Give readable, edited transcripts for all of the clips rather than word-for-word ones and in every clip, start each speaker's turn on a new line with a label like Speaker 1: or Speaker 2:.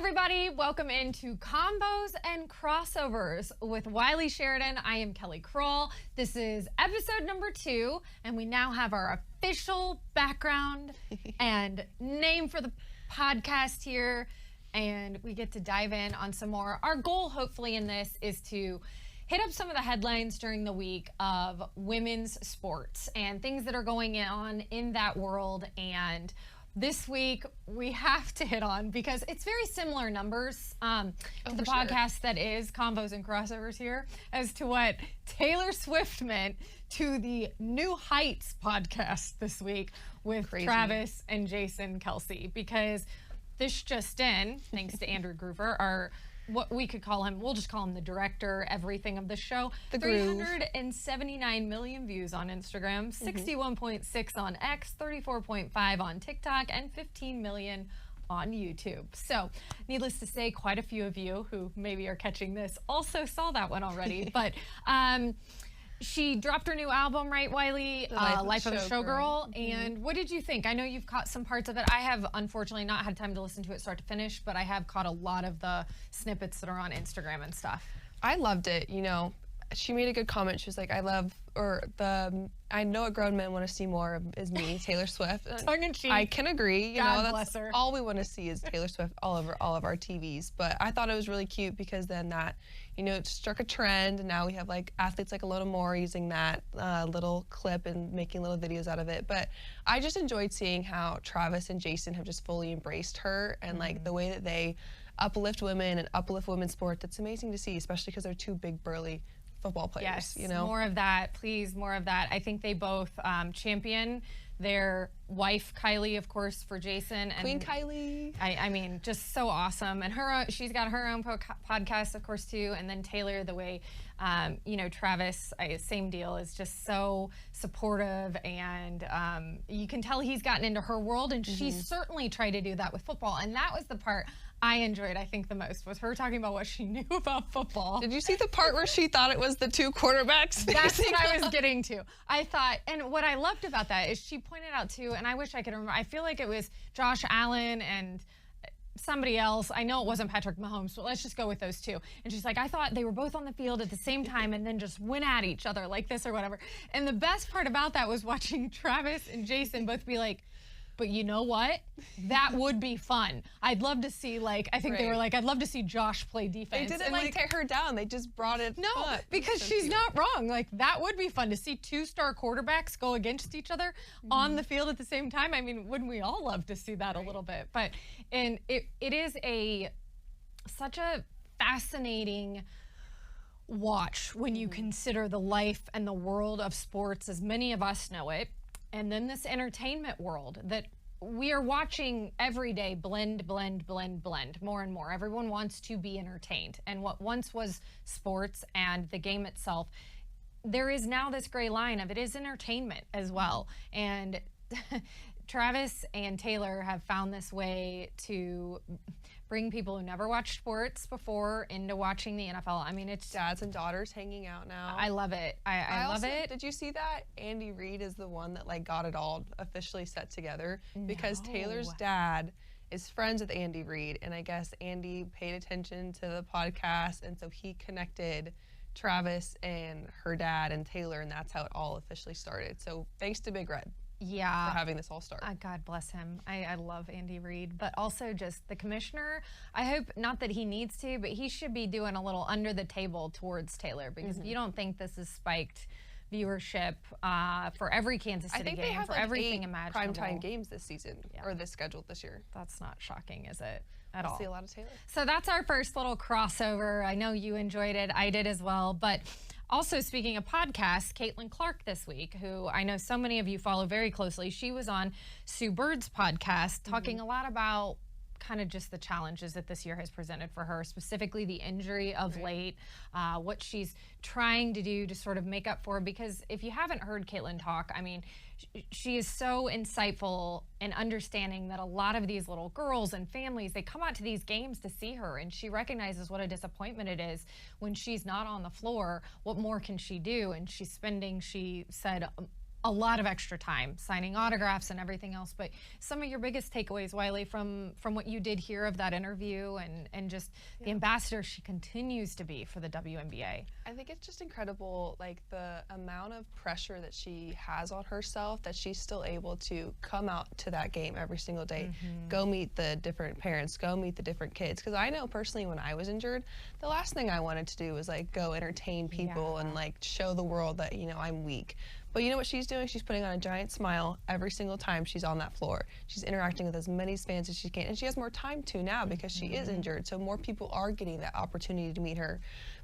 Speaker 1: everybody. Welcome into Convos and Crossovers with Wylie, Sheridan. I am Kelly Crull. This is episode number 2, and we now have our official background and name for the podcast here, and we get to dive in on some more. Our goal, hopefully, in this is to hit up some of the headlines during the week of women's sports and things that are going on in that world. And this week, we have to hit on, because it's very similar numbers to the podcast that is Convos and Crossovers here, as to what Taylor Swift meant to the New Heights podcast this week with Travis and Jason Kelce. Because this just in, thanks to Andrew Groover, our what we could call him, we'll just call him the director, everything of the show. 379 million views on Instagram, 61.6 on X, 34.5 on TikTok, and 15 million on YouTube. So, needless to say, quite a few of you who maybe are catching this also saw that one already. But she dropped her new album, right, Wylie? Life of a Showgirl. And what did you think? I know you've caught some parts of it. I have, unfortunately, not had time to listen to it start to finish, but I have caught a lot of the snippets that are on Instagram and stuff.
Speaker 2: I loved it. You know, she made a good comment. She was like, I know what grown men want to see more of is me, Taylor Swift.
Speaker 1: Tongue in cheek.
Speaker 2: I can agree. You
Speaker 1: God
Speaker 2: know,
Speaker 1: bless her.
Speaker 2: all we want to see is Taylor Swift all over all of our TVs. But I thought it was really cute because then that, you know, it struck a trend, and now we have like athletes like Alona Moore using that little clip and making little videos out of it. But I just enjoyed seeing how Travis and Jason have just fully embraced her, and like the way that they uplift women and uplift women's sport. That's amazing to see, especially because they're two big burly football players.
Speaker 1: Yes,
Speaker 2: you know,
Speaker 1: more of that, please, more of that. I think they both champion their wife Kylie, of course, for Jason, and
Speaker 2: Queen Kylie.
Speaker 1: I mean, just so awesome. And she's got her own podcast, of course, too. And then Taylor, the way, you know, Travis, same deal, is just so supportive, and you can tell he's gotten into her world, and she certainly tried to do that with football. And that was the part I enjoyed, I think, the most, was her talking about what she knew about football.
Speaker 2: Did you see the part where she thought it was the two quarterbacks?
Speaker 1: That's what I was getting to. I thought, and what I loved about that is she pointed out too, and I wish I could remember, I feel like it was Josh Allen and somebody else. I know it wasn't Patrick Mahomes, but let's just go with those two. And she's like, I thought they were both on the field at the same time and then just went at each other like this or whatever. And the best part about that was watching Travis and Jason both be like, but you know what? That would be fun. I'd love to see, like, I think they were like, I'd love to see Josh play defense.
Speaker 2: They didn't like tear her down. They just brought it up.
Speaker 1: Because she's not wrong. Like, that would be fun to see two-star quarterbacks go against each other on the field at the same time. I mean, wouldn't we all love to see that a little bit? But, and it is such a fascinating watch when you consider the life and the world of sports as many of us know it. And then this entertainment world that we are watching every day blend more and more. Everyone wants to be entertained. And what once was sports and the game itself, there is now this gray line of it is entertainment as well. And Travis and Taylor have found this way to bring people who never watched sports before into watching the NFL. I mean, it's
Speaker 2: dads and daughters hanging out now.
Speaker 1: I love it. I love it.
Speaker 2: Did you see that? Andy Reid is the one that like got it all officially set together because Taylor's dad is friends with Andy Reid, and I guess Andy paid attention to the podcast, and so he connected Travis and her dad and Taylor, and that's how it all officially started. So thanks to Big Red.
Speaker 1: Yeah,
Speaker 2: for having this all start.
Speaker 1: God bless him. I love Andy Reid, but also just the commissioner. I hope, not that he needs to, but he should be doing a little under the table towards Taylor, because if you don't think this has spiked viewership for every Kansas City game,
Speaker 2: have
Speaker 1: for
Speaker 2: like
Speaker 1: everything imaginable.
Speaker 2: Primetime games this season, or this scheduled this year.
Speaker 1: That's not shocking, is it? At all.
Speaker 2: I see a lot of Taylor.
Speaker 1: So that's our first little crossover. I know you enjoyed it. I did as well. But also, speaking of podcasts, Caitlin Clark this week, who I know so many of you follow very closely, she was on Sue Bird's podcast talking a lot about kind of just the challenges that this year has presented for her, specifically the injury of late, what she's trying to do to sort of make up for. Because if you haven't heard Caitlin talk, I mean, she is so insightful in understanding that a lot of these little girls and families, they come out to these games to see her, and she recognizes what a disappointment it is when she's not on the floor. What more can she do? And she's spending, she said, a lot of extra time signing autographs and everything else. But some of your biggest takeaways, Wylie, from what you did hear of that interview and just the ambassador she continues to be for the WNBA.
Speaker 2: I think it's just incredible, like the amount of pressure that she has on herself, that she's still able to come out to that game every single day, go meet the different parents, go meet the different kids. Because I know personally when I was injured, the last thing I wanted to do was like go entertain people and like show the world that, you know, I'm weak. But you know what she's doing? She's putting on a giant smile every single time she's on that floor. She's interacting with as many fans as she can, and she has more time to now because she is injured. So more people are getting that opportunity to meet her.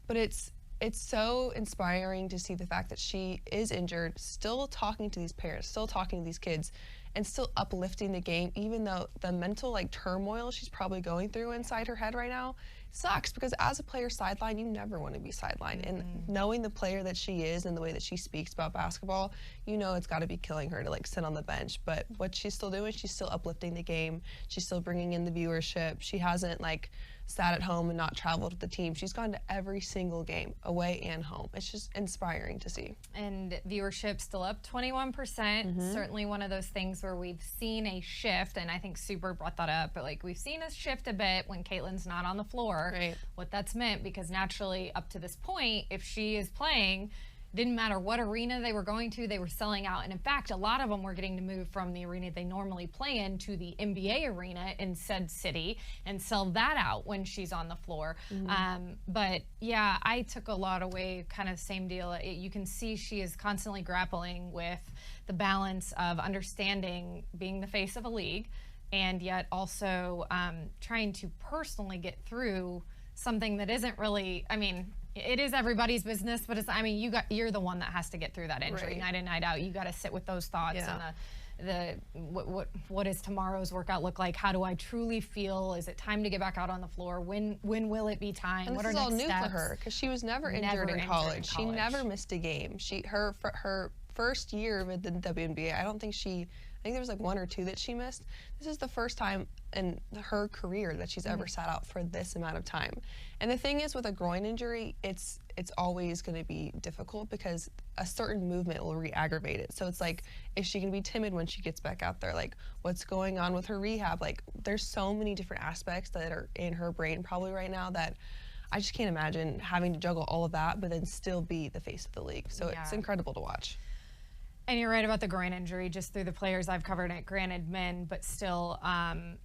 Speaker 2: But it's so inspiring to see the fact that she is injured, still talking to these parents, still talking to these kids, and still uplifting the game, even though the mental like turmoil she's probably going through inside her head right now sucks, because as a player sideline, you never want to be sidelined. And knowing the player that she is and the way that she speaks about basketball, you know it's got to be killing her to like sit on the bench. But what she's still doing, she's still uplifting the game. She's still bringing in the viewership. She hasn't like sat at home and not traveled with the team. She's gone to every single game, away and home. It's just inspiring to see.
Speaker 1: And viewership still up 21%. Certainly one of those things where we've seen a shift, and I think Super brought that up, but like we've seen a shift a bit when Caitlin's not on the floor.
Speaker 2: Right.
Speaker 1: What that's meant, because naturally up to this point, if she is playing, didn't matter what arena they were going to, they were selling out. And in fact, a lot of them were getting to move from the arena they normally play in to the NBA arena in said city and sell that out when she's on the floor. But yeah, I took a lot away, kind of same deal. You can see she is constantly grappling with the balance of understanding being the face of a league and yet also trying to personally get through something that isn't really, I mean, it is everybody's business, but it's, I mean, you're the one that has to get through that injury night in, night out. You got to sit with those thoughts and what does tomorrow's workout look like? How do I truly feel? Is it time to get back out on the floor? When will it be time?
Speaker 2: And
Speaker 1: what
Speaker 2: this
Speaker 1: are
Speaker 2: is all
Speaker 1: next
Speaker 2: new
Speaker 1: steps?
Speaker 2: for her because she was never injured in college. She never missed a game. Her first year with the WNBA, I think there was like 1 or 2 that she missed. This is the first time in her career that she's ever sat out for this amount of time. And the thing is, with a groin injury, it's always going to be difficult because a certain movement will re-aggravate it. So it's like, is she going to be timid when she gets back out there? Like, what's going on with her rehab? Like, there's so many different aspects that are in her brain probably right now that I just can't imagine having to juggle all of that, but then still be the face of the league. So it's incredible to watch.
Speaker 1: And you're right about the groin injury, just through the players I've covered it, granted men, but still,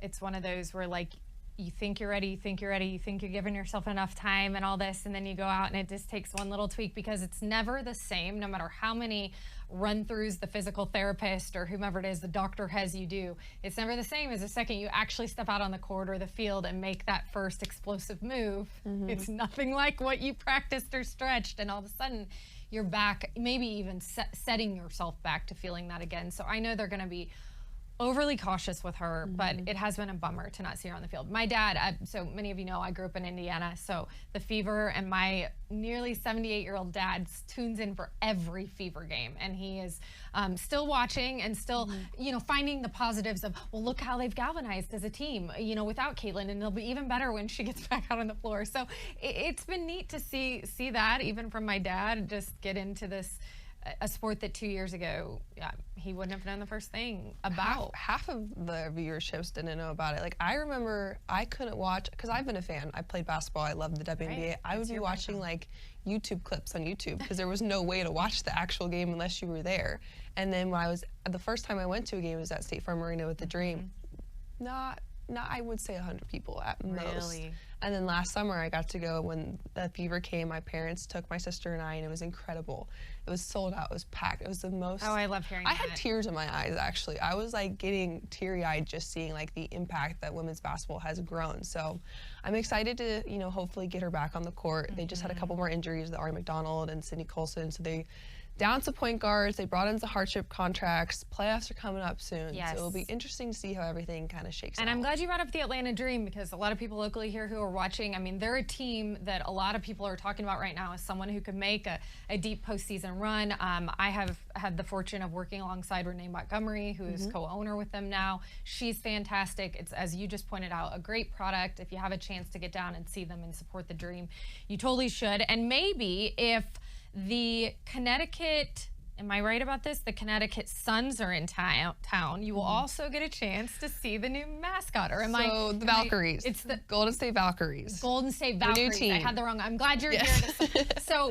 Speaker 1: it's one of those where like, you think you're ready, you think you're ready, you think you're giving yourself enough time and all this, and then you go out and it just takes one little tweak because it's never the same, no matter how many run-throughs the physical therapist or whomever it is, the doctor has you do. It's never the same as the second you actually step out on the court or the field and make that first explosive move. It's nothing like what you practiced or stretched, and all of a sudden, you're back, maybe even setting yourself back to feeling that again. So I know they're going to be overly cautious with her, but it has been a bummer to not see her on the field. My dad, so many of you know I grew up in Indiana, so the Fever, and my nearly 78-year-old dad tunes in for every Fever game, and he is still watching and still, you know, finding the positives of, well, look how they've galvanized as a team, you know, without Caitlin, and they'll be even better when she gets back out on the floor. So it's been neat to see that, even from my dad, just get into this, a sport that 2 years ago, he wouldn't have known the first thing about.
Speaker 2: Half of the viewerships didn't know about it. Like, I remember I couldn't watch, because I've been a fan. I played basketball. I loved the WNBA. I would be watching like YouTube clips on YouTube because there was no way to watch the actual game unless you were there. And then when the first time I went to a game was at State Farm Arena with the Dream. Not I would say 100 people at most.
Speaker 1: Really?
Speaker 2: And then last summer I got to go when the Fever came. My parents took my sister and I, and it was incredible. It was sold out. It was packed. It was the most.
Speaker 1: Oh, I love hearing that.
Speaker 2: I had tears in my eyes, actually. I was like getting teary-eyed just seeing like the impact that women's basketball has grown. So I'm excited to, you know, hopefully get her back on the court. They just had a couple more injuries, the Ari McDonald and Sydney Colson. So they down some point guards. They brought in some hardship contracts. Playoffs are coming up soon.
Speaker 1: Yes.
Speaker 2: So it'll be interesting to see how everything kind of shakes out.
Speaker 1: And I'm glad you brought up the Atlanta Dream, because a lot of people locally here who are watching, I mean, they're a team that a lot of people are talking about right now as someone who could make a deep postseason run. I have had the fortune of working alongside Renee Montgomery, who is co-owner with them now. She's fantastic. It's, as you just pointed out, a great product. If you have a chance to get down and see them and support the Dream, you totally should. And maybe if the Connecticut am I right about this? The Connecticut Suns are in town. You will also get a chance to see the new mascot. Or
Speaker 2: the Valkyries.
Speaker 1: It's the
Speaker 2: Golden State Valkyries.
Speaker 1: Golden State Valkyries.
Speaker 2: The new team.
Speaker 1: I had the wrong. I'm glad you're here.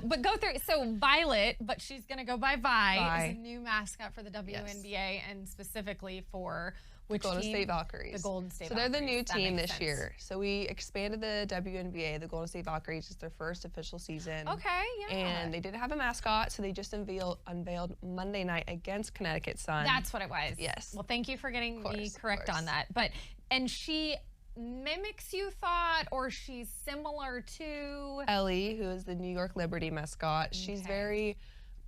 Speaker 1: But go through. So Violet, but she's gonna go by Vi, is a new mascot for the WNBA, and specifically for which
Speaker 2: Golden
Speaker 1: team?
Speaker 2: State Valkyries.
Speaker 1: The Golden State
Speaker 2: So
Speaker 1: Valkyries.
Speaker 2: they're the new team this
Speaker 1: sense.
Speaker 2: year. So we expanded the WNBA. The Golden State Valkyries is their first official season.
Speaker 1: Okay, yeah.
Speaker 2: And they didn't have a mascot, so they just unveiled Monday night against Connecticut Sun.
Speaker 1: That's what it was.
Speaker 2: Yes.
Speaker 1: Well, thank you for getting me correct on that. And she mimics, you thought, or she's similar to
Speaker 2: Ellie, who is the New York Liberty mascot. She's very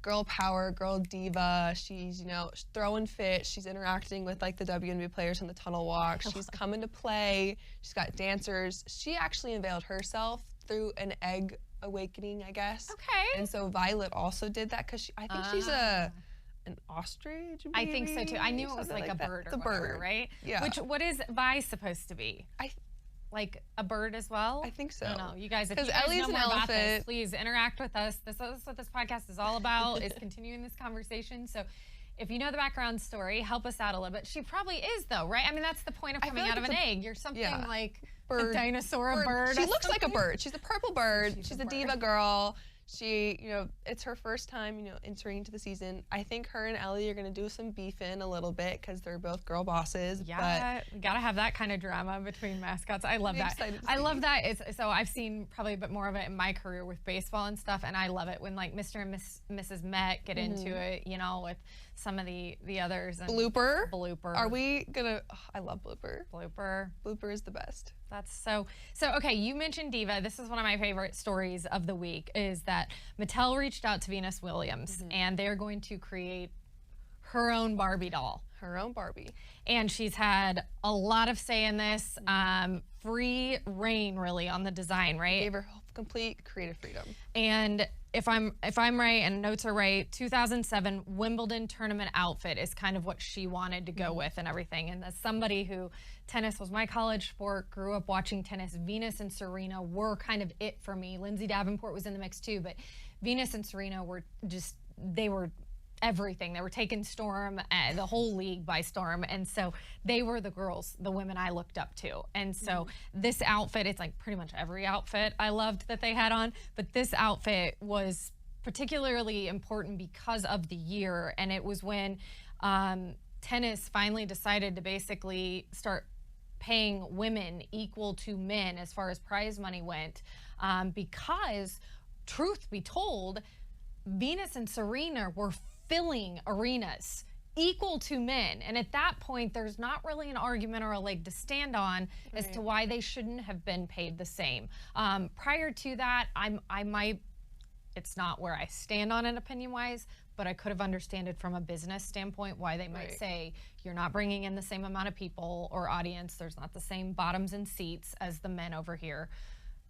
Speaker 2: girl power, girl diva. She's, throwing fits. She's interacting with like the WNBA players on the tunnel walk. She's coming to play. She's got dancers. She actually unveiled herself through an egg awakening, I guess.
Speaker 1: Okay.
Speaker 2: And so Violet also did that because I think she's an ostrich, maybe?
Speaker 1: I think so too. I knew it was like a bird or whatever, right?
Speaker 2: Yeah.
Speaker 1: What is Vi supposed to be? Like a bird as well?
Speaker 2: I think so.
Speaker 1: I don't know. You guys, if you guys
Speaker 2: Ellie's
Speaker 1: know
Speaker 2: an
Speaker 1: more about this,
Speaker 2: elephant.
Speaker 1: please interact with us. This is what this podcast is all about, is continuing this conversation. So if you know the background story, help us out a little bit. She probably is, though, right? I mean, that's the point of coming out of an egg. You're something like a dinosaur, a bird.
Speaker 2: She looks like a bird. She's a purple bird. She's a diva girl. She, it's her first time, entering into the season. I think her and Ellie are going to do some beefing a little bit because they're both girl bosses.
Speaker 1: Yeah, we got to have that kind of drama between mascots. I love that. I love that. So I've seen probably a bit more of it in my career with baseball and stuff, and I love it when like Mr. and Mrs. Met get into it, with some of the others. And Blooper.
Speaker 2: Are we gonna? Oh, I love Blooper.
Speaker 1: Blooper
Speaker 2: is the best.
Speaker 1: That's so. Okay, you mentioned diva. This is one of my favorite stories of the week. Is that Mattel reached out to Venus Williams, and they're going to create her own Barbie doll.
Speaker 2: Her own Barbie.
Speaker 1: And she's had a lot of say in this. Free reign, really, on the design, right?
Speaker 2: Gave her complete creative freedom.
Speaker 1: And if I'm right and notes are right, 2007 Wimbledon tournament outfit is kind of what she wanted to go with and everything. And as somebody who, tennis was my college sport, grew up watching tennis, Venus and Serena were kind of it for me. Lindsay Davenport was in the mix too, but Venus and Serena were they were everything. They were taking the whole league by storm. And so they were the girls, the women I looked up to. And so this outfit, it's like pretty much every outfit I loved that they had on, but this outfit was particularly important because of the year. And it was when tennis finally decided to basically start paying women equal to men as far as prize money went, because truth be told, Venus and Serena were filling arenas equal to men. And at that point, there's not really an argument or a leg to stand on as to why they shouldn't have been paid the same. Prior to that, it's not where I stand on it opinion-wise, but I could have understood it from a business standpoint why they might say, you're not bringing in the same amount of people or audience. There's not the same bottoms and seats as the men over here.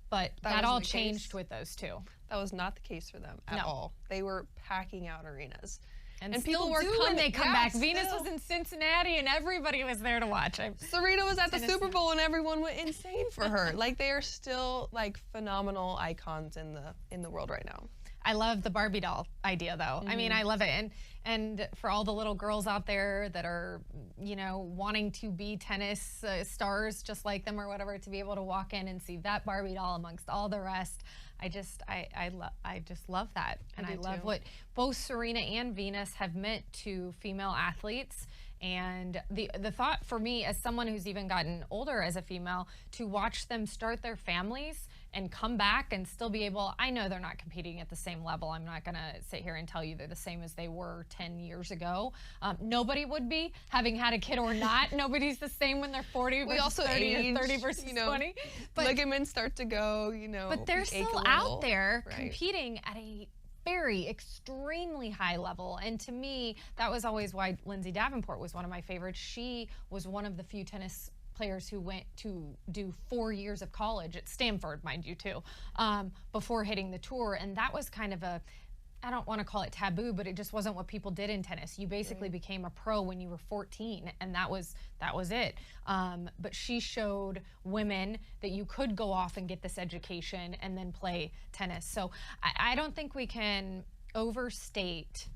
Speaker 1: But that all changed with those two.
Speaker 2: That was not the case for them at all. They were packing out arenas.
Speaker 1: And people were coming when they come back. Venus was in Cincinnati and everybody was there to watch.
Speaker 2: Serena was at the Super Bowl and everyone went insane for her. Like, they are still like phenomenal icons in the world right now.
Speaker 1: I love the Barbie doll idea, though. I mean, I love it. And for all the little girls out there that are, wanting to be tennis stars just like them or whatever, to be able to walk in and see that Barbie doll amongst all the rest, I just love that. And I love what both Serena and Venus have meant to female athletes. And the thought for me, as someone who's even gotten older as a female, to watch them start their families and come back and still be able, I know they're not competing at the same level. I'm not gonna sit here and tell you they're the same as they were 10 years ago. Nobody would be, having had a kid or not. Nobody's the same when they're 40 versus 30 or 30 versus 20.
Speaker 2: But ligaments start to go,
Speaker 1: But they're still out there competing at a extremely high level. And to me, that was always why Lindsay Davenport was one of my favorites. She was one of the few tennis players who went to do 4 years of college at Stanford, mind you, too, before hitting the tour. And that was kind of I don't want to call it taboo, but it just wasn't what people did in tennis. You basically became a pro when you were 14, and that was it. But she showed women that you could go off and get this education and then play tennis. So I don't think we can overstate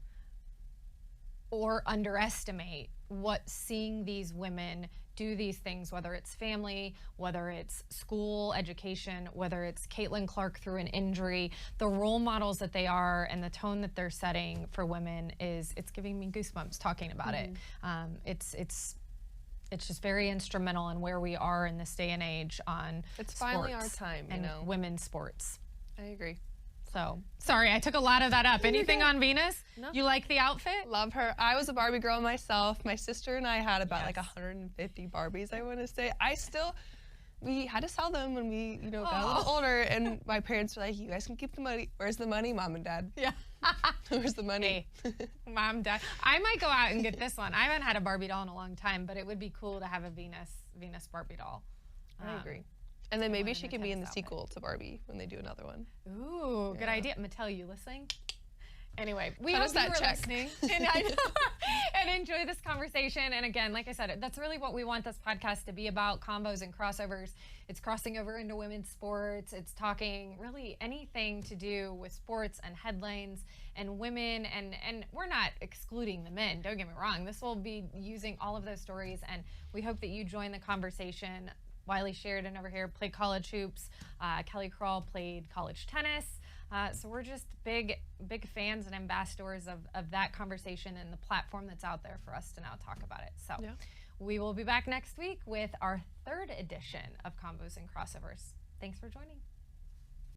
Speaker 1: or underestimate what seeing these women do these things, whether it's family, whether it's school education, whether it's Caitlin Clark through an injury, the role models that they are and the tone that they're setting for women it's giving me goosebumps talking about it. It's just very instrumental in where we are in this day and age on
Speaker 2: It's finally our
Speaker 1: sports
Speaker 2: time,
Speaker 1: and women's sports.
Speaker 2: I agree.
Speaker 1: So, sorry, I took a lot of that up. Anything on Venus?
Speaker 2: No.
Speaker 1: You like the outfit?
Speaker 2: Love her. I was a Barbie girl myself. My sister and I had about like 150 Barbies, I want to say. We had to sell them when we, got a little older, and my parents were like, you guys can keep the money. Where's the money, Mom and Dad?
Speaker 1: Yeah.
Speaker 2: Where's the money?
Speaker 1: Hey, Mom, Dad. I might go out and get this one. I haven't had a Barbie doll in a long time, but it would be cool to have a Venus Barbie doll.
Speaker 2: I agree. And then maybe
Speaker 1: one
Speaker 2: she
Speaker 1: in
Speaker 2: can
Speaker 1: the
Speaker 2: be in the
Speaker 1: tennis outfit.
Speaker 2: sequel to Barbie when they do another one.
Speaker 1: Ooh, good idea. Mattel, you listening? Anyway, we
Speaker 2: Cut
Speaker 1: hope
Speaker 2: us
Speaker 1: you
Speaker 2: that
Speaker 1: were
Speaker 2: check.
Speaker 1: listening and enjoy this conversation. And again, like I said, that's really what we want this podcast to be about, combos and crossovers. It's crossing over into women's sports. It's talking really anything to do with sports and headlines and women. And we're not excluding the men, don't get me wrong. This will be using all of those stories. And we hope that you join the conversation. Wylie Sheridan over here played college hoops. Kelly Crull played college tennis. So we're just big fans and ambassadors of that conversation and the platform that's out there for us to now talk about it. So we will be back next week with our 3rd edition of Convos and Crossovers. Thanks for joining.